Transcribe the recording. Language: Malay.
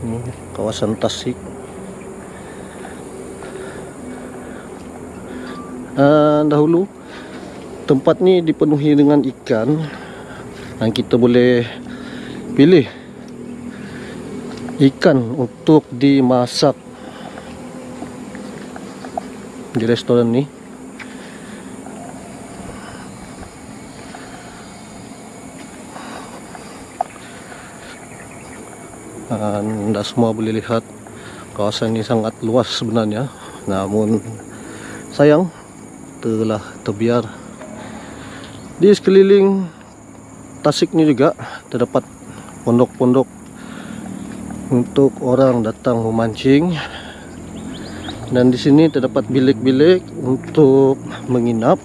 Ini kawasan Tasik. Dahulu tempat ni dipenuhi dengan ikan dan kita boleh pilih ikan untuk dimasak di restoran ni. Anda semua boleh lihat kawasan ini sangat luas sebenarnya, namun sayang telah terbiar. Di sekeliling Tasik ni juga terdapat pondok-pondok untuk orang datang memancing, dan di sini terdapat bilik-bilik untuk menginap